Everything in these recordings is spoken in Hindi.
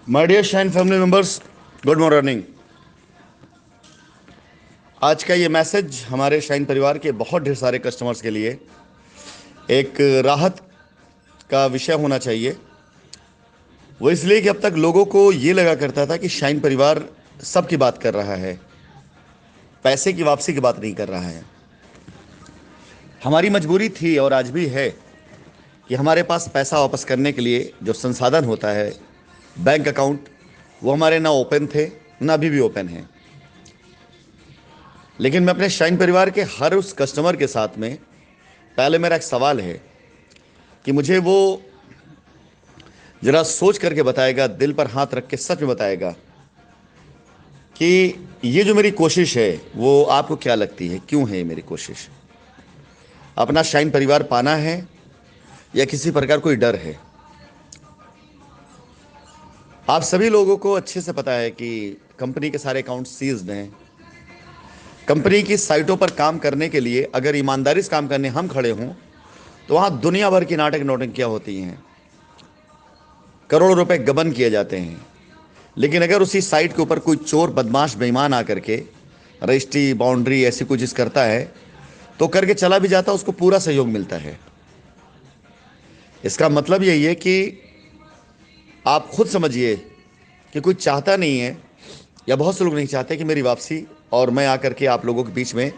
My dear shine family members, good morning. आज का ये मैसेज हमारे शाइन परिवार के बहुत ढेर सारे कस्टमर्स के लिए एक राहत का विषय होना चाहिए। वो इसलिए कि अब तक लोगों को ये लगा करता था कि शाइन परिवार सबकी बात कर रहा है, पैसे की वापसी की बात नहीं कर रहा है। हमारी मजबूरी थी और आज भी है कि हमारे पास पैसा वापस करने के लिए जो संसाधन होता है, बैंक अकाउंट, वो हमारे ना ओपन थे ना अभी भी ओपन है। लेकिन मैं अपने शाइन परिवार के हर उस कस्टमर के साथ में पहले मेरा एक सवाल है कि मुझे वो जरा सोच करके बताएगा, दिल पर हाथ रख के सच में बताएगा कि ये जो मेरी कोशिश है वो आपको क्या लगती है, क्यों है ये मेरी कोशिश? अपना शाइन परिवार पाना है या किसी प्रकार कोई डर है? आप सभी लोगों को अच्छे से पता है कि कंपनी के सारे अकाउंट सीज्ड हैं। कंपनी की साइटों पर काम करने के लिए अगर ईमानदारी से काम करने हम खड़े हों तो वहाँ दुनिया भर की नाटक नौटंकियाँ होती हैं, करोड़ों रुपए गबन किए जाते हैं। लेकिन अगर उसी साइट के ऊपर कोई चोर बदमाश बेईमान आकर के रजिस्ट्री बाउंड्री ऐसी कोई चीज़ करता है तो करके चला भी जाता है, उसको पूरा सहयोग मिलता है। इसका मतलब यही है कि आप खुद समझिए कि कोई चाहता नहीं है या बहुत से लोग नहीं चाहते कि मेरी वापसी और मैं आकर के आप लोगों के बीच में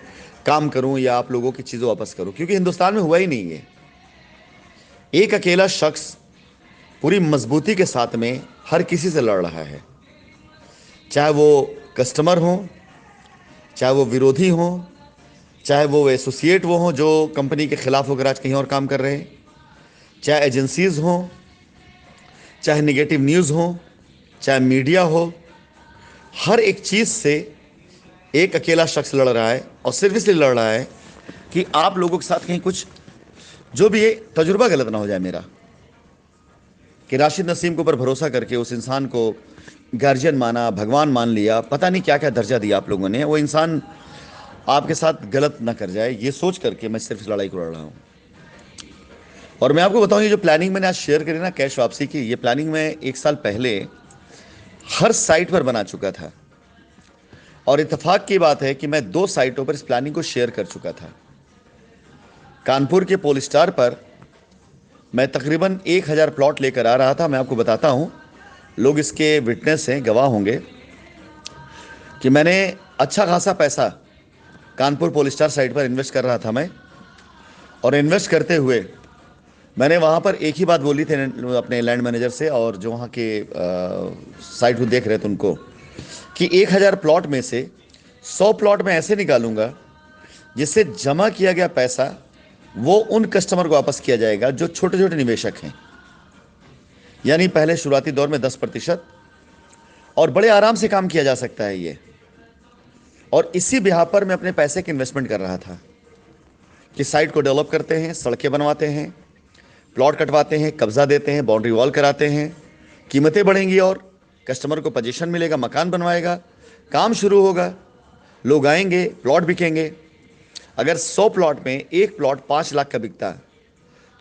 काम करूं या आप लोगों की चीज़ों वापस करूं, क्योंकि हिंदुस्तान में हुआ ही नहीं है। एक अकेला शख्स पूरी मजबूती के साथ में हर किसी से लड़ रहा है, चाहे वो कस्टमर हो, चाहे वो विरोधी हो, चाहे वो एसोसिएट वो हों जो कंपनी के खिलाफ होकर आज कहीं और काम कर रहे हैं, चाहे एजेंसीज हों, चाहे निगेटिव न्यूज़ हो, चाहे मीडिया हो। हर एक चीज़ से एक अकेला शख्स लड़ रहा है और सिर्फ इसलिए लड़ रहा है कि आप लोगों के साथ कहीं कुछ जो भी ये तजुर्बा गलत ना हो जाए मेरा, कि राशिद नसीम के ऊपर भरोसा करके उस इंसान को गार्जियन माना, भगवान मान लिया, पता नहीं क्या क्या दर्जा दिया आप लोगों ने, वो इंसान आपके साथ गलत ना कर जाए, ये सोच करके मैं सिर्फ इस लड़ाई को लड़ रहा हूँ। और मैं आपको बताऊं, ये जो प्लानिंग मैंने आज शेयर करी ना कैश वापसी की, ये प्लानिंग मैं 1 साल पहले हर साइट पर बना चुका था। और इत्तेफाक की बात है कि मैं 2 साइटों पर इस प्लानिंग को शेयर कर चुका था। कानपुर के पोलस्टार पर मैं तकरीबन 1000 प्लॉट लेकर आ रहा था। मैं आपको बताता हूँ, लोग इसके विटनेस हैं, गवाह होंगे कि मैंने अच्छा खासा पैसा कानपुर पोलस्टार साइट पर इन्वेस्ट कर रहा था मैं। और इन्वेस्ट करते हुए मैंने वहाँ पर एक ही बात बोली थी अपने लैंड मैनेजर से और जो वहाँ के साइट को देख रहे थे उनको, कि 1000 प्लॉट में से 100 प्लॉट मैं ऐसे निकालूंगा जिससे जमा किया गया पैसा वो उन कस्टमर को वापस किया जाएगा जो छोटे छोटे निवेशक हैं, यानी पहले शुरुआती दौर में 10%, और बड़े आराम से काम किया जा सकता है ये। और इसी बिहार पर मैं अपने पैसे की इन्वेस्टमेंट कर रहा था कि साइट को डेवलप करते हैं, सड़कें बनवाते हैं, प्लॉट कटवाते हैं, कब्जा देते हैं, बाउंड्री वॉल कराते हैं, कीमतें बढ़ेंगी और कस्टमर को पोजीशन मिलेगा, मकान बनवाएगा, काम शुरू होगा, लोग आएंगे, प्लॉट बिकेंगे। अगर 100 प्लॉट में एक प्लॉट 5 लाख का बिकता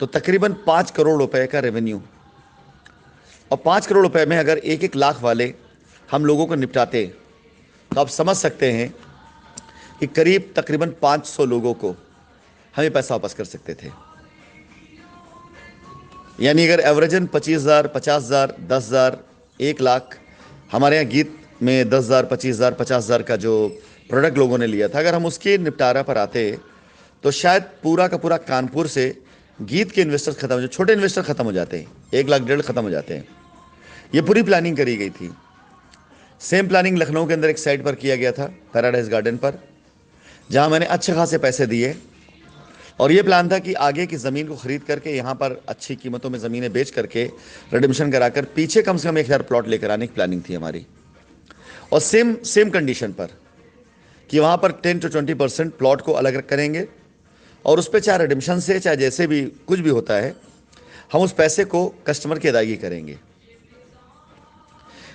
तो तकरीबन 5 करोड़ रुपए का रेवेन्यू, और 5 करोड़ रुपए में अगर एक एक लाख वाले हम लोगों को निपटाते तो आप समझ सकते हैं कि करीब तकरीबन 500 लोगों को हमें पैसा वापस कर सकते थे। यानी अगर एवरेजन 25,000, 50,000, 10,000, 1 लाख, हमारे यहाँ गीत में 10,000, 25,000, 50,000 का जो प्रोडक्ट लोगों ने लिया था, अगर हम उसके निपटारा पर आते तो शायद पूरा का पूरा कानपुर से गीत के इन्वेस्टर्स खत्म हो जाते, छोटे इन्वेस्टर खत्म हो जाते हैं, 1 लाख 1.5 खत्म हो जाते हैं। ये पूरी प्लानिंग करी गई थी। सेम प्लानिंग लखनऊ के अंदर एक साइट पर किया गया था, पैराडाइज गार्डन पर, जहां मैंने अच्छे खासे पैसे दिए। और ये प्लान था कि आगे की ज़मीन को ख़रीद करके यहाँ पर अच्छी कीमतों में ज़मीनें बेच करके रिडम्पशन कराकर पीछे कम से कम 1000 प्लॉट लेकर आने की प्लानिंग थी हमारी। और सेम सेम कंडीशन पर कि वहाँ पर 10 to 20% प्लॉट को अलग करेंगे और उस पर चाहे रिडम्पशन से चाहे जैसे भी कुछ भी होता है, हम उस पैसे को कस्टमर की अदायगी करेंगे।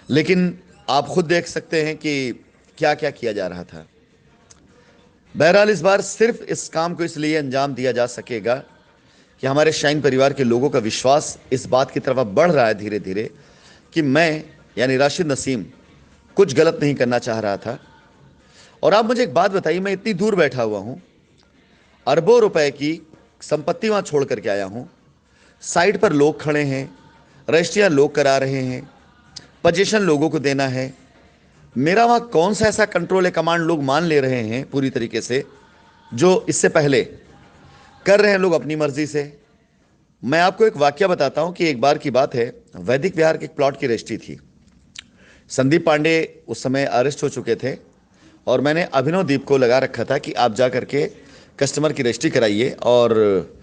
लेकिन आप खुद देख सकते हैं कि क्या क्या किया जा रहा था। बहरहाल इस बार सिर्फ इस काम को इसलिए अंजाम दिया जा सकेगा कि हमारे शाइन परिवार के लोगों का विश्वास इस बात की तरफ अब बढ़ रहा है धीरे धीरे कि मैं यानी राशिद नसीम कुछ गलत नहीं करना चाह रहा था। और आप मुझे एक बात बताइए, मैं इतनी दूर बैठा हुआ हूं, अरबों रुपए की संपत्ति वहां छोड़ करके आया हूं, साइड पर लोग खड़े हैं, रजिस्ट्रियां लोग करा रहे हैं, पोजीशन लोगों को देना है, मेरा वहां कौन सा ऐसा कंट्रोल है, कमांड लोग मान ले रहे हैं पूरी तरीके से, जो इससे पहले कर रहे हैं लोग अपनी मर्जी से। मैं आपको एक वाक्य बताता हूं कि एक बार की बात है, वैदिक विहार के एक प्लॉट की रजिस्ट्री थी। संदीप पांडे उस समय अरेस्ट हो चुके थे और मैंने अभिनव दीप को लगा रखा था कि आप जा करके कस्टमर की रजिस्ट्री कराइए, और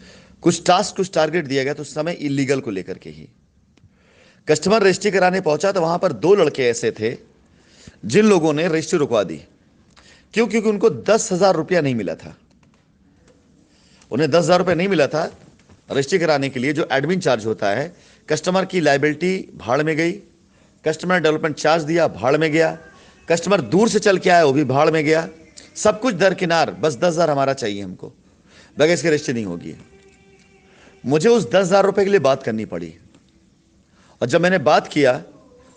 कुछ टारगेट दिया गया, तो उस समय इलीगल को लेकर के ही कस्टमर रजिस्ट्री कराने पहुंचा तो वहां पर दो लड़के ऐसे थे जिन लोगों ने रजिस्ट्री रुकवा दी। क्यों? क्योंकि उनको 10,000 रुपया नहीं मिला था। उन्हें 10,000 रुपया नहीं मिला था रजिस्ट्री कराने के लिए, जो एडमिन चार्ज होता है। कस्टमर की लायबिलिटी भाड़ में गई, कस्टमर डेवलपमेंट चार्ज दिया, भाड़ में गया, कस्टमर दूर से चल के आया, वो भी भाड़ में गया, सब कुछ दरकिनार। बस 10,000 हमारा चाहिए, हमको बगैर इसके रजिस्ट्री नहीं होगी। मुझे उस 10,000 रुपये के लिए बात करनी पड़ी, और जब मैंने बात किया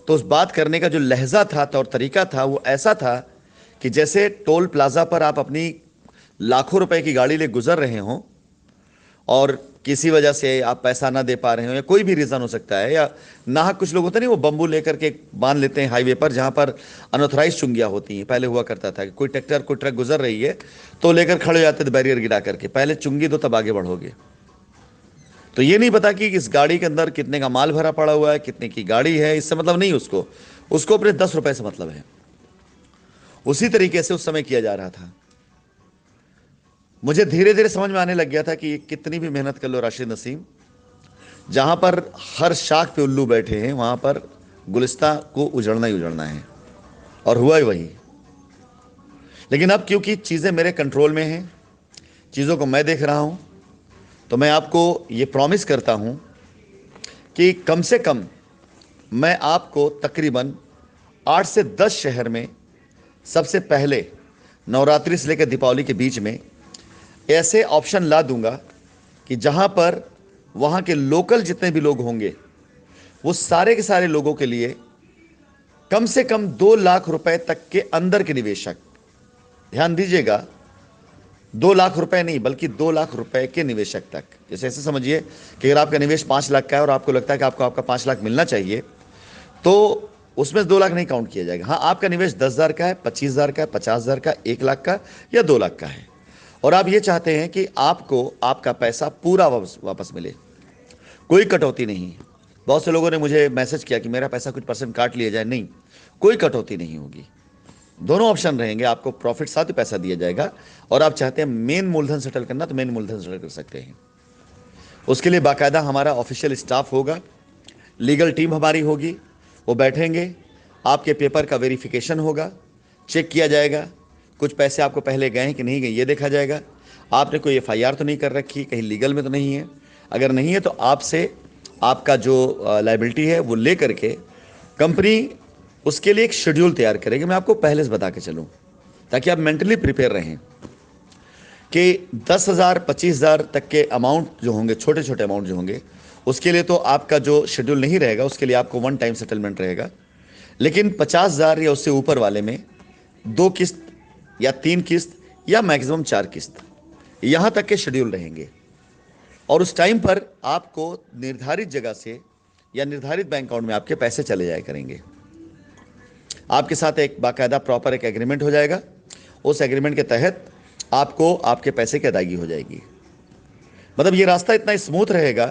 तो उस बात करने का जो लहजा था, तौर तरीका था, वो ऐसा था कि जैसे टोल प्लाजा पर आप अपनी लाखों रुपए की गाड़ी ले गुजर रहे हों और किसी वजह से आप पैसा ना दे पा रहे हो, या कोई भी रीज़न हो सकता है, या नाहक कुछ लोग होते नहीं, वो बम्बू लेकर के बांध लेते हैं हाईवे पर, जहां पर अनऑथराइज चुंगियां होती हैं। पहले हुआ करता था कि कोई ट्रैक्टर कोई ट्रक गुजर रही है तो लेकर खड़े हो जाते थे बैरियर गिरा करके, पहले चुंगी दो तब आगे बढ़ोगे। तो ये नहीं पता कि इस गाड़ी के अंदर कितने का माल भरा पड़ा हुआ है, कितने की गाड़ी है, इससे मतलब नहीं उसको, उसको अपने 10 रुपए से मतलब है। उसी तरीके से उस समय किया जा रहा था। मुझे धीरे धीरे समझ में आने लग गया था कि कितनी भी मेहनत कर लो राशिद नसीम, जहां पर हर शाख पे उल्लू बैठे हैं वहां पर गुलिस्ता को उजड़ना ही उजड़ना है, और हुआ ही वही। लेकिन अब क्योंकि चीज़ें मेरे कंट्रोल में हैं, चीज़ों को मैं देख रहा हूं, तो मैं आपको ये प्रॉमिस करता हूं कि कम से कम मैं आपको तकरीबन 8 से 10 शहर में सबसे पहले नवरात्रि से लेकर दीपावली के बीच में ऐसे ऑप्शन ला दूंगा कि जहां पर वहां के लोकल जितने भी लोग होंगे, वो सारे के सारे लोगों के लिए कम से कम 2 लाख रुपए तक के अंदर के निवेशक, ध्यान दीजिएगा, 2 लाख रुपए नहीं बल्कि 2 लाख रुपए के निवेशक तक। जैसे ऐसे समझिए कि अगर आपका निवेश 5 लाख का है और आपको लगता है कि आपको आपका 5 लाख मिलना चाहिए, तो उसमें 2 लाख नहीं काउंट किया जाएगा। हाँ, आपका निवेश 10,000 का है, 25,000 का है, 50,000 का, 1 लाख का या 2 लाख का है, और आप ये चाहते हैं कि आपको आपका पैसा पूरा वापस मिले, कोई कटौती नहीं। बहुत से लोगों ने मुझे मैसेज किया कि मेरा पैसा कुछ परसेंट काट लिया जाए। नहीं, कोई कटौती नहीं होगी, दोनों ऑप्शन रहेंगे। आपको प्रॉफिट साथ ही पैसा दिया जाएगा, और आप चाहते हैं मेन मूलधन सेटल करना तो मेन मूलधन सेटल कर सकते हैं। उसके लिए बाकायदा हमारा ऑफिशियल स्टाफ होगा, लीगल टीम हमारी होगी, वो बैठेंगे, आपके पेपर का वेरिफिकेशन होगा, चेक किया जाएगा, कुछ पैसे आपको पहले गए हैं कि नहीं गए ये देखा जाएगा, आपने कोई एफआईआर तो नहीं कर रखी, कहीं लीगल में तो नहीं है। अगर नहीं है तो आपसे आपका जो लायबिलिटी है वो ले करके कंपनी उसके लिए एक शेड्यूल तैयार करेगी। मैं आपको पहले से बता के चलूँ ताकि आप मेंटली प्रिपेयर रहें कि 10,000 25,000 तक के अमाउंट जो होंगे, छोटे छोटे अमाउंट जो होंगे, उसके लिए तो आपका जो शेड्यूल नहीं रहेगा, उसके लिए आपको 1 टाइम सेटलमेंट रहेगा। लेकिन 50,000 या उससे ऊपर वाले में 2 किस्त या 3 किस्त या मैक्सिमम 4 किस्त, यहाँ तक के शेड्यूल रहेंगे। और उस टाइम पर आपको निर्धारित जगह से या निर्धारित बैंक अकाउंट में आपके पैसे चले जाया करेंगे। आपके साथ एक बाकायदा प्रॉपर एक एग्रीमेंट हो जाएगा, उस एग्रीमेंट के तहत आपको आपके पैसे की अदायगी हो जाएगी। मतलब ये रास्ता इतना स्मूथ रहेगा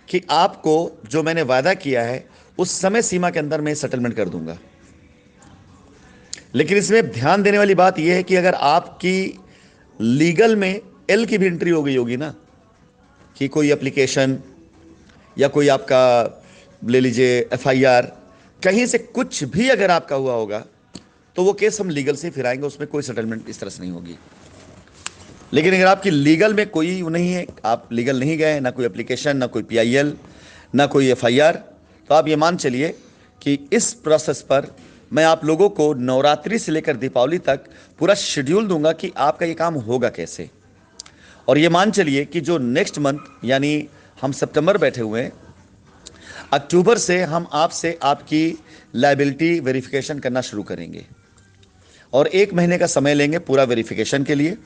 कि आपको जो मैंने वादा किया है उस समय सीमा के अंदर मैं सेटलमेंट कर दूंगा। लेकिन इसमें ध्यान देने वाली बात यह है कि अगर आपकी लीगल में एल की भी एंट्री हो गई होगी ना, कि कोई एप्लीकेशन या कोई आपका ले लीजिए एफआईआर, कहीं से कुछ भी अगर आपका हुआ होगा तो वो केस हम लीगल से फिराएंगे, उसमें कोई सेटलमेंट इस तरह से नहीं होगी। लेकिन अगर आपकी लीगल में कोई नहीं है, आप लीगल नहीं गए, ना कोई एप्लीकेशन, ना कोई पीआईएल, ना कोई एफआईआर, तो आप ये मान चलिए कि इस प्रोसेस पर मैं आप लोगों को नवरात्रि से लेकर दीपावली तक पूरा शेड्यूल दूंगा कि आपका ये काम होगा कैसे। और ये मान चलिए कि जो नेक्स्ट मंथ, यानी हम सितंबर बैठे हुए हैं, अक्टूबर से हम आपसे आपकी लायबिलिटी वेरिफिकेशन करना शुरू करेंगे और 1 महीने का समय लेंगे पूरा वेरिफिकेशन के लिए।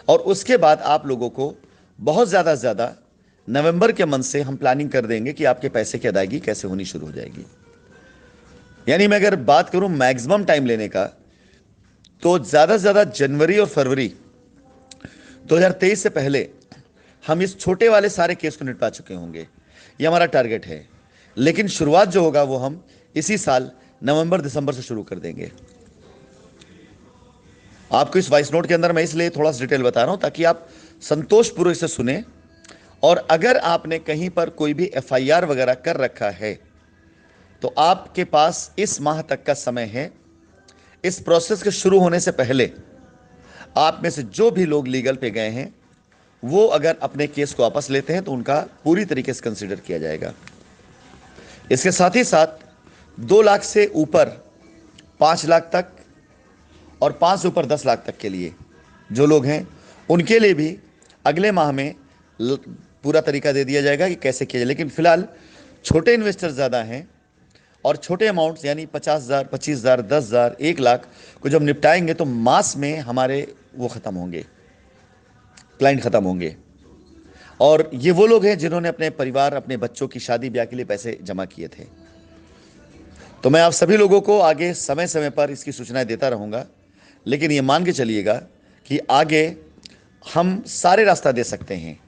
और उसके बाद आप लोगों को बहुत ज़्यादा से ज़्यादा नवंबर के मंथ से हम प्लानिंग कर देंगे कि आपके पैसे की अदायगी कैसे होनी शुरू हो जाएगी। यानी मैं अगर बात करूं मैक्सिमम टाइम लेने का, तो ज़्यादा से ज़्यादा जनवरी और फरवरी 2023 से पहले हम इस छोटे वाले सारे केस को निपटा चुके होंगे। ये हमारा टारगेट है। लेकिन शुरुआत जो होगा वो हम इसी साल नवंबर दिसंबर से शुरू कर देंगे। आपको इस वॉइस नोट के अंदर मैं इसलिए थोड़ा सा डिटेल बता रहा हूं ताकि आप संतोषपूर्वक इसे सुने। और अगर आपने कहीं पर कोई भी एफआईआर वगैरह कर रखा है तो आपके पास इस माह तक का समय है। इस प्रोसेस के शुरू होने से पहले आप में से जो भी लोग लीगल पे गए हैं वो अगर अपने केस को वापस लेते हैं तो उनका पूरी तरीके से कंसीडर किया जाएगा। इसके साथ ही साथ 2 लाख से ऊपर 5 लाख तक और 5 से ऊपर 10 लाख तक के लिए जो लोग हैं उनके लिए भी अगले माह में पूरा तरीका दे दिया जाएगा कि कैसे किया जाए। लेकिन फिलहाल छोटे इन्वेस्टर ज़्यादा हैं और छोटे अमाउंट्स यानी 50,000, 25,000, 10,000, 1 लाख को जब निपटाएंगे तो मास में हमारे वो ख़त्म होंगे, क्लाइंट ख़त्म होंगे। और ये वो लोग हैं जिन्होंने अपने परिवार, अपने बच्चों की शादी ब्याह के लिए पैसे जमा किए थे। तो मैं आप सभी लोगों को आगे समय समय पर इसकी सूचनाएं देता रहूँगा। लेकिन ये मान के चलिएगा कि आगे हम सारे रास्ता दे सकते हैं,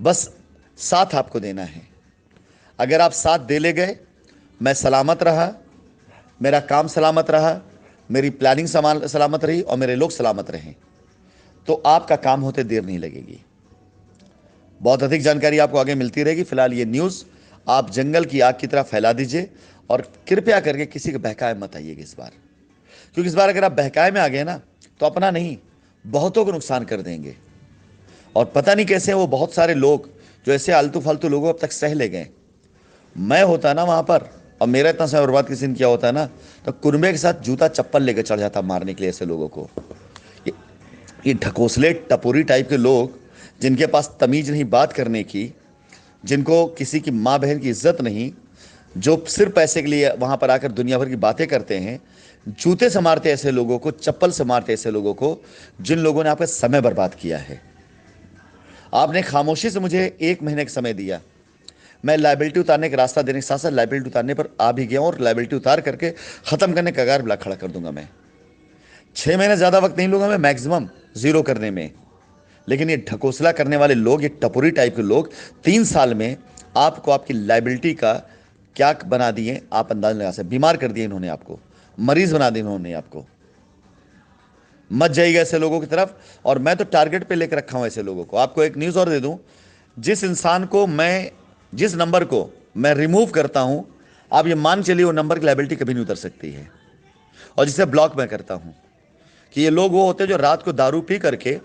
बस साथ आपको देना है। अगर आप साथ दे ले गए, मैं सलामत रहा, मेरा काम सलामत रहा, मेरी प्लानिंग सलामत रही और मेरे लोग सलामत रहें, तो आपका काम होते देर नहीं लगेगी। बहुत अधिक जानकारी आपको आगे मिलती रहेगी। फिलहाल ये न्यूज़ आप जंगल की आग की तरह फैला दीजिए और कृपया करके किसी के बहकाए मत आइएगा इस बार, क्योंकि इस बार अगर आप बहकाए में आ गए ना तो अपना नहीं बहुतों को नुकसान कर देंगे। और पता नहीं कैसे वो बहुत सारे लोग जो ऐसे आलतू फालतू लोगों अब तक सह ले गए। मैं होता ना वहाँ पर और मेरा इतना समय बर्बाद किसी ने किया होता ना तो कुर्बे के साथ जूता चप्पल लेकर चढ़ जाता मारने के लिए ऐसे लोगों को। ये ढकोसले टपोरी टाइप के लोग जिनके पास तमीज नहीं बात करने की, जिनको किसी की माँ बहन की इज्जत नहीं, जो सिर्फ पैसे के लिए वहाँ पर आकर दुनिया भर की बातें करते हैं, जूते से मारते ऐसे लोगों को, चप्पल से मारते ऐसे लोगों को जिन लोगों ने आपका समय बर्बाद किया है। आपने खामोशी से मुझे 1 महीने का समय दिया। मैं लाइबिलिटी उतारने का रास्ता देने के साथ साथ लाइबिलिटी उतारने पर आ भी गया और लाइबिलिटी उतार करके ख़त्म करने का कगार खड़ा कर दूंगा। मैं 6 महीने ज़्यादा वक्त नहीं लूँगा मैं मैक्सिमम ज़ीरो करने में। लेकिन ये ढकोसला करने वाले लोग, ये टपोरी टाइप के लोग 3 साल में आपको आपकी लाइबिलिटी का क्या बना दिए आप अंदाज लगा सकते। बीमार कर दिए इन्होंने आपको, मरीज बना दिए इन्होंने आपको। मत जाइएगा ऐसे लोगों की तरफ। और मैं तो टारगेट पे लेकर रखा हूं ऐसे लोगों को। आपको एक न्यूज़ और दे दूं, जिस इंसान को मैं, जिस नंबर को मैं रिमूव करता हूं, आप ये मान चलिए वो नंबर की लाइबिलिटी कभी नहीं उतर सकती है। और जिसे ब्लॉक मैं करता हूं कि ये लोग वो होते हैं जो रात को दारू पी करके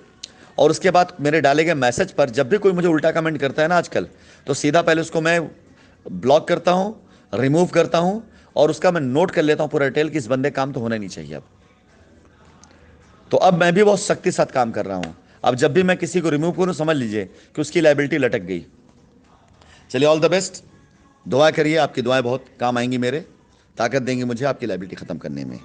और उसके बाद मेरे डाले गए मैसेज पर जब भी कोई मुझे उल्टा कमेंट करता है ना आजकल, तो सीधा पहले उसको मैं ब्लॉक करता हूं, रिमूव करता हूं और उसका मैं नोट कर लेता हूं पूरा डिटेल कि इस बंदे काम तो होना नहीं चाहिए अब। तो अब मैं भी बहुत सख्ती के साथ काम कर रहा हूं। अब जब भी मैं किसी को रिमूव करूं समझ लीजिए कि उसकी लाइबिलिटी लटक गई। चलिए, ऑल द बेस्ट। दुआ करिए, आपकी दुआएं बहुत काम आएंगी, मेरे ताकत देंगी मुझे आपकी लाइबिलिटी खत्म करने में।